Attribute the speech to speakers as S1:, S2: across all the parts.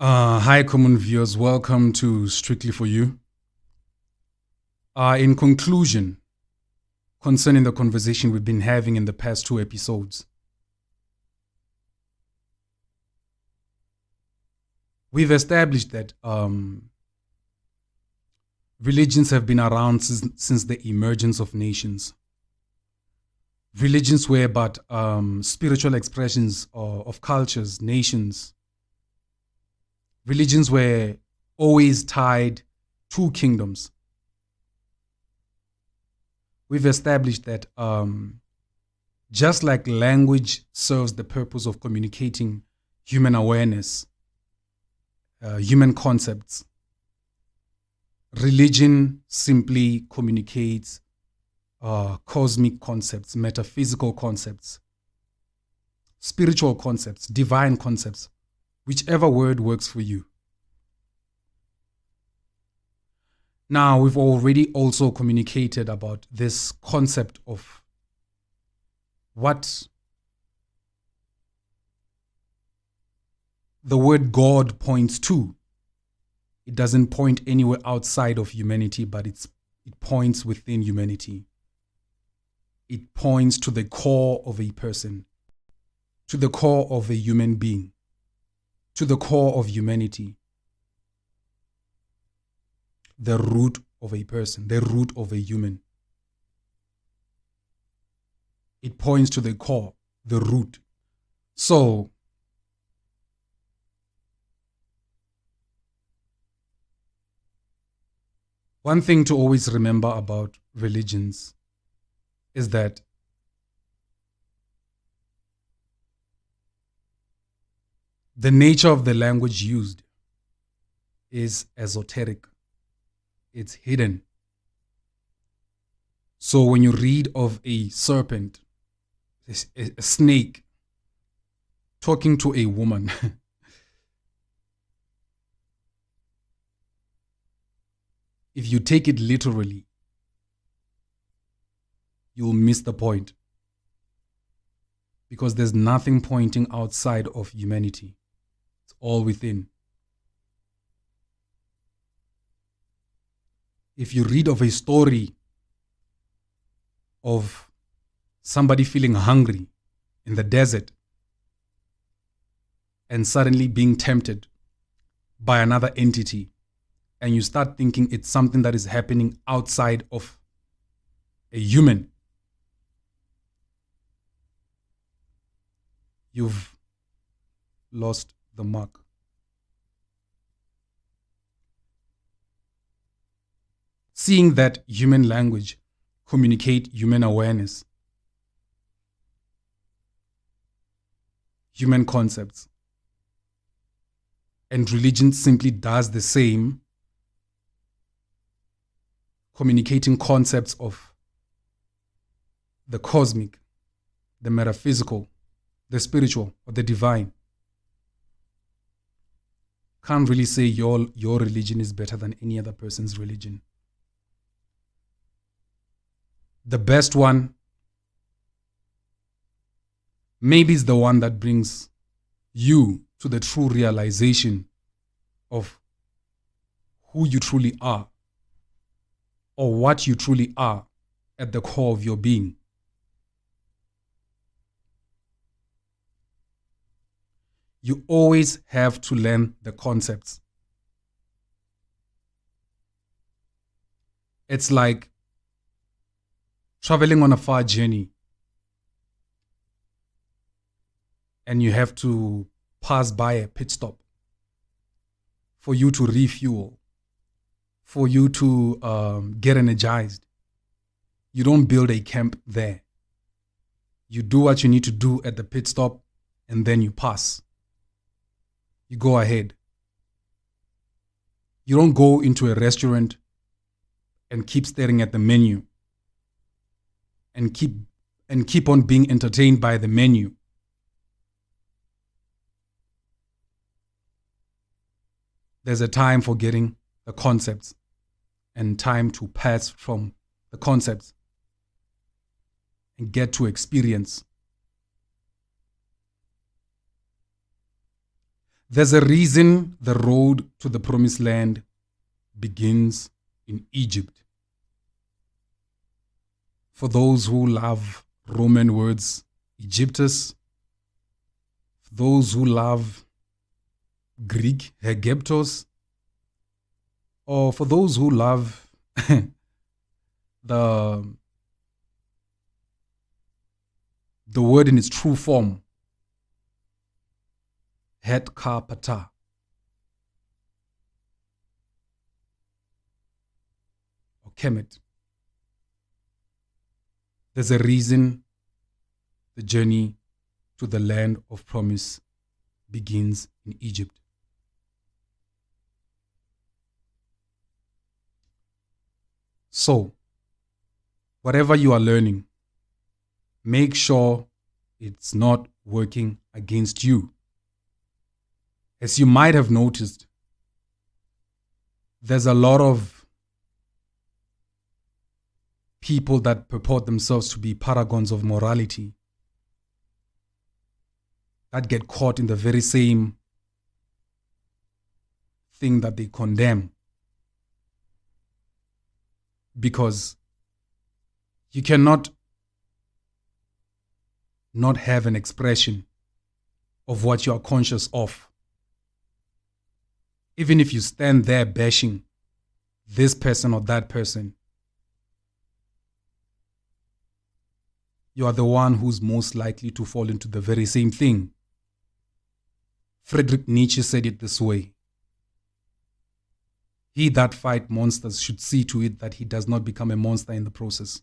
S1: Hi, common viewers. Welcome to Strictly for You. In conclusion, concerning the conversation we've been having in the past two episodes, we've established that religions have been around since the emergence of nations. Religions were but spiritual expressions of cultures, nations. Religions were always tied to kingdoms. We've established that just like language serves the purpose of communicating human awareness, human concepts, religion simply communicates cosmic concepts, metaphysical concepts, spiritual concepts, divine concepts, whichever word works for you. Now, we've already also communicated about this concept of what the word God points to. It doesn't point anywhere outside of humanity, but it points within humanity. It points to the core of a person, to the core of a human being, to the core of humanity. The root of a person, the root of a human. It points to the core, the root. So, one thing to always remember about religions is that the nature of the language used is esoteric. It's hidden. So when you read of a serpent, a snake talking to a woman, if you take it literally, you'll miss the point. Because there's nothing pointing outside of humanity. It's all within. If you read of a story of somebody feeling hungry in the desert and suddenly being tempted by another entity, and you start thinking it's something that is happening outside of a human, you've lost the mark. Seeing that human language communicate human awareness, human concepts, and religion simply does the same, communicating concepts of the cosmic, the metaphysical, the spiritual, or the divine. Can't really say your religion is better than any other person's religion. The best one maybe is the one that brings you to the true realization of who you truly are, or what you truly are at the core of your being. You always have to learn the concepts. It's like traveling on a far journey and you have to pass by a pit stop for you to refuel, for you to get energized. You don't build a camp there. You do what you need to do at the pit stop and then you pass. You go ahead. You don't go into a restaurant and keep staring at the menu and keep on being entertained by the menu. There's a time for getting the concepts and time to pass from the concepts and get to experience. There's a reason the road to the promised land begins in Egypt. For those who love Roman words, Egyptus, for those who love Greek, Hegeptos, or for those who love the word in its true form, Het Kapata. Or Kemet. There's a reason the journey to the land of promise begins in Egypt. So, whatever you are learning, make sure it's not working against you. As you might have noticed, there's a lot of people that purport themselves to be paragons of morality that get caught in the very same thing that they condemn. Because you cannot not have an expression of what you are conscious of. Even if you stand there bashing this person or that person, you are the one who's most likely to fall into the very same thing. Friedrich Nietzsche said it this way: he that fight monsters should see to it that he does not become a monster in the process.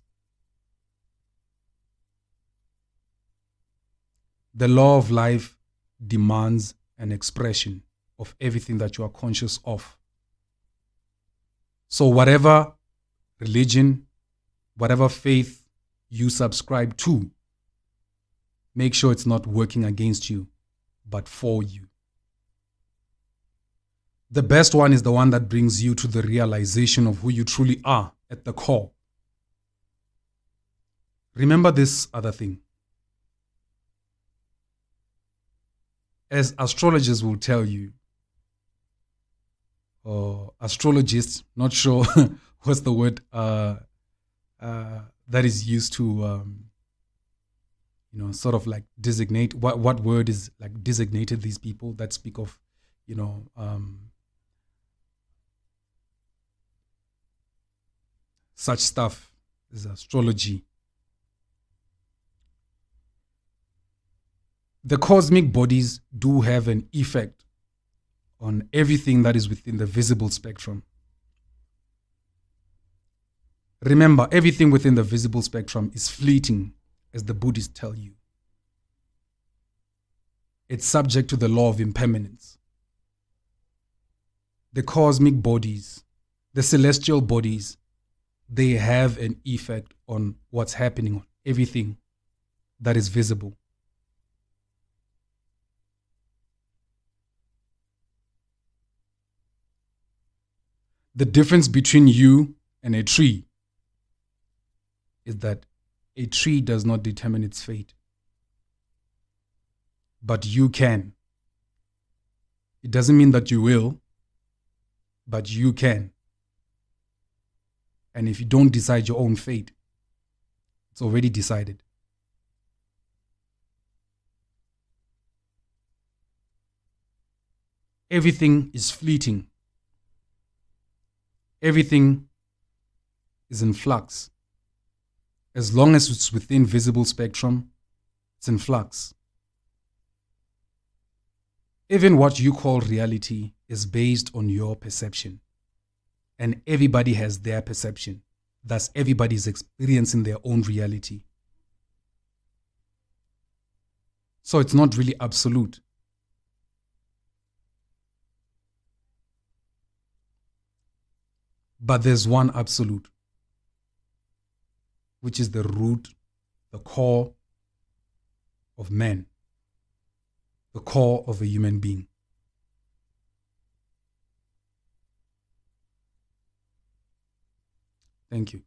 S1: The law of life demands an expression of everything that you are conscious of. So whatever religion, whatever faith you subscribe to, make sure it's not working against you, but for you. The best one is the one that brings you to the realization of who you truly are at the core. Remember this other thing. As astrologers will tell you, or astrologists, not sure what's the word that is used to, sort of like designate, what word is like designated these people that speak of, such stuff as astrology. The cosmic bodies do have an effect on everything that is within the visible spectrum. Remember, everything within the visible spectrum is fleeting, as the Buddhists tell you. It's subject to the law of impermanence. The cosmic bodies, the celestial bodies, they have an effect on what's happening on everything that is visible. The difference between you and a tree is that a tree does not determine its fate, but you can. It doesn't mean that you will, but you can. And if you don't decide your own fate, it's already decided. Everything is fleeting. Everything is in flux. As long as it's within visible spectrum, it's in flux. Even what you call reality is based on your perception. And everybody has their perception. Thus, everybody is experiencing their own reality. So it's not really absolute. But there's one absolute, which is the root, the core of man, the core of a human being. Thank you.